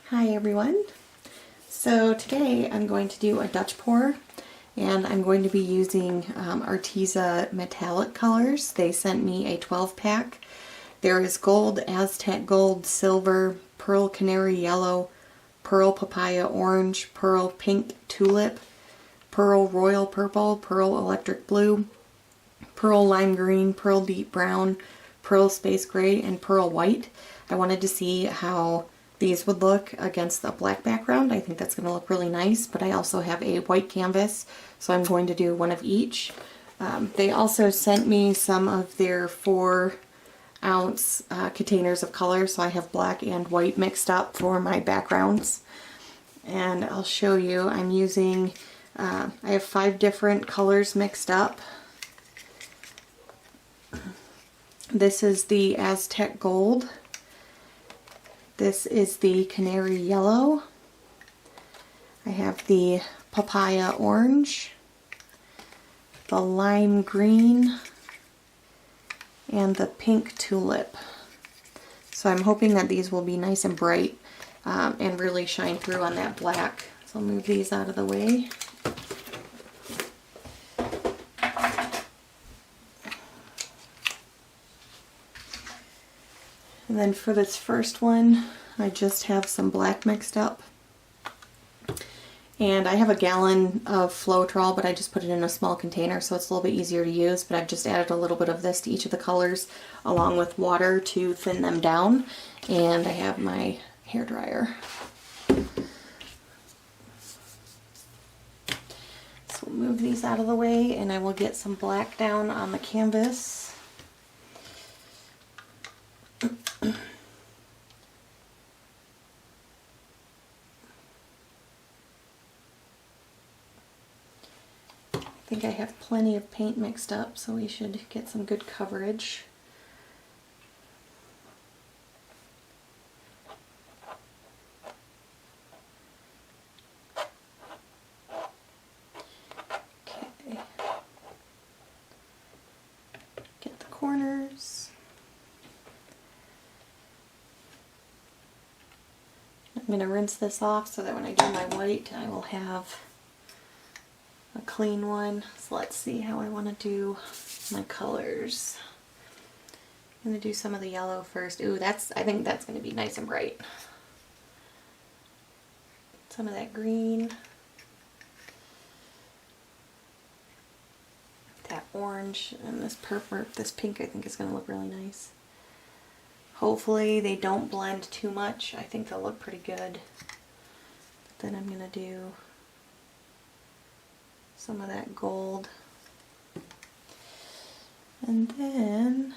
Hi everyone. So today I'm going to do a Dutch pour, and I'm going to be using Arteza metallic colors. They sent me a 12-pack. There is gold, Aztec gold, silver, pearl canary yellow, pearl papaya orange, pearl pink tulip, pearl royal purple, pearl electric blue, pearl lime green, pearl deep brown, pearl space gray, and pearl white. I wanted to see how these would look against the black background. I think that's going to look really nice, but I also have a white canvas, so I'm going to do one of each. They also sent me some of their 4-ounce containers of color, so I have black and white mixed up for my backgrounds. And I'll show you, I'm using, I have 5 different colors mixed up. This is the Aztec gold. This is the canary yellow. I have the papaya orange, the lime green, and the pink tulip. So I'm hoping that these will be nice and bright and really shine through on that black. So I'll move these out of the way. And then for this first one, I just have some black mixed up. And I have a gallon of Floetrol, but I just put it in a small container so it's a little bit easier to use. But I've just added a little bit of this to each of the colors along with water to thin them down. And I have my hairdryer. So we'll move these out of the way and I will get some black down on the canvas. I think I have plenty of paint mixed up, so we should get some good coverage. Okay. Get the corners. I'm going to rinse this off so that when I do my white, I will have a clean one. So let's see how I want to do my colors. I'm going to do some of the yellow first. Ooh, I think that's going to be nice and bright. Some of that green. That orange and this purple, this pink I think is going to look really nice. Hopefully they don't blend too much. I think they'll look pretty good. But then I'm going to do some of that gold, and then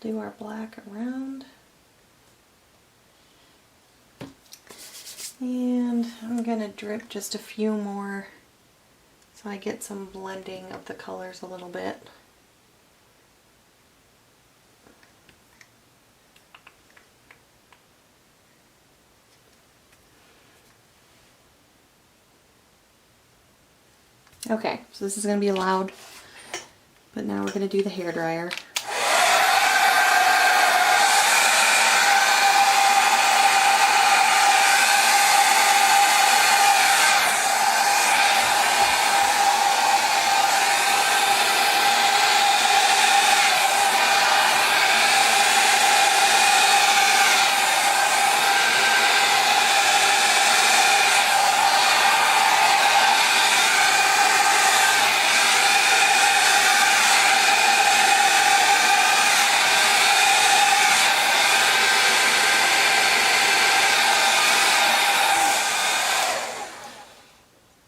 do our black around, and I'm gonna drip just a few more so I get some blending of the colors a little bit. Okay, so this is going to be loud, but now we're going to do the hairdryer.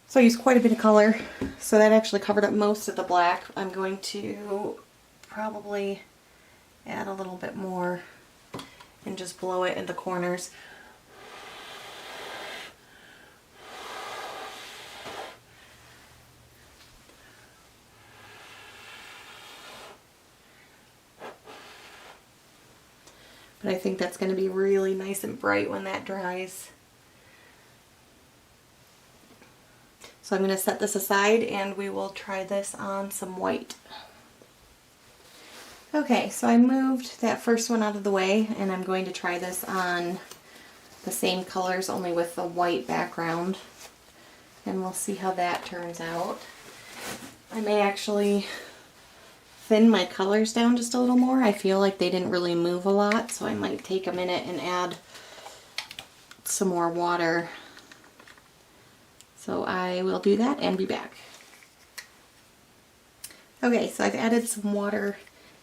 So I used quite a bit of color, so that actually covered up most of the black. I'm going to probably add a little bit more and just blow it in the corners. But I think that's going to be really nice and bright when that dries. So I'm going to set this aside and we will try this on some white. Okay, so I moved that first one out of the way, and I'm going to try this on the same colors, only with the white background. And we'll see how that turns out. I may actually thin my colors down just a little more. I feel like they didn't really move a lot, so I might take a minute and add some more water. So I will do that and be back. Okay, so I've added some water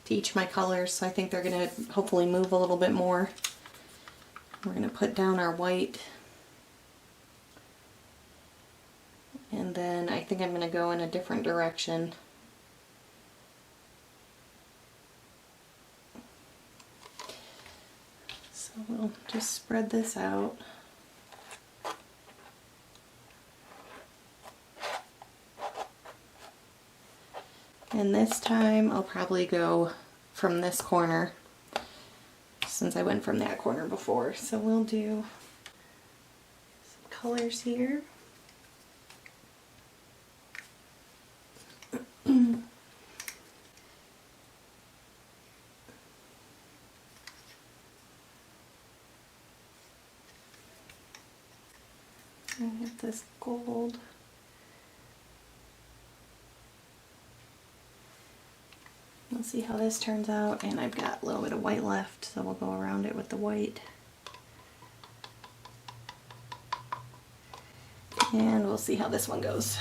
to each of my colors, so I think they're going to hopefully move a little bit more. We're going to put down our white, and then I think I'm going to go in a different direction. So we'll just spread this out. And this time I'll probably go from this corner, since I went from that corner before. So we'll do some colors here. I have this gold. We'll see how this turns out, and I've got a little bit of white left, so we'll go around it with the white. And we'll see how this one goes.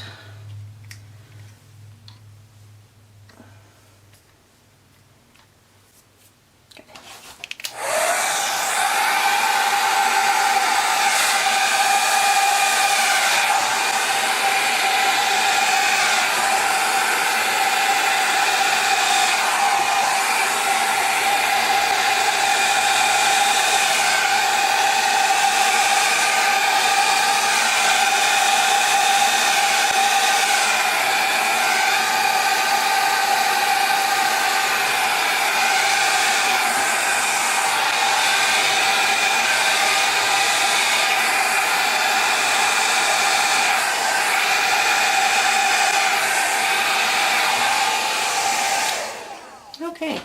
Okay,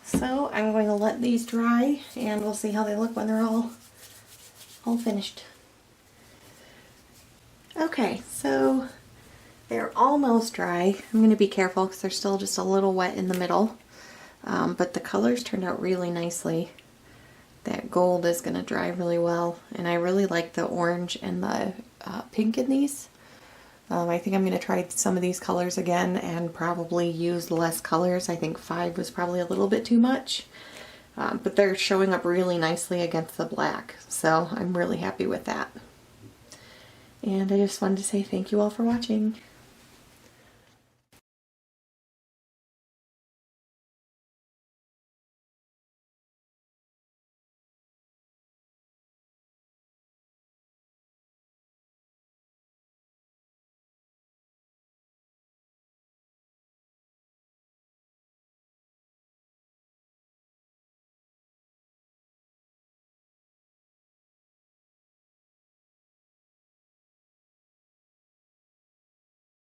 so I'm going to let these dry, and we'll see how they look when they're all finished. Okay, so they're almost dry. I'm going to be careful because they're still just a little wet in the middle, but the colors turned out really nicely. That gold is going to dry really well, and I really like the orange and the pink in these. I think I'm going to try some of these colors again and probably use less colors. I think 5 was probably a little bit too much, but they're showing up really nicely against the black, so I'm really happy with that. And I just wanted to say thank you all for watching.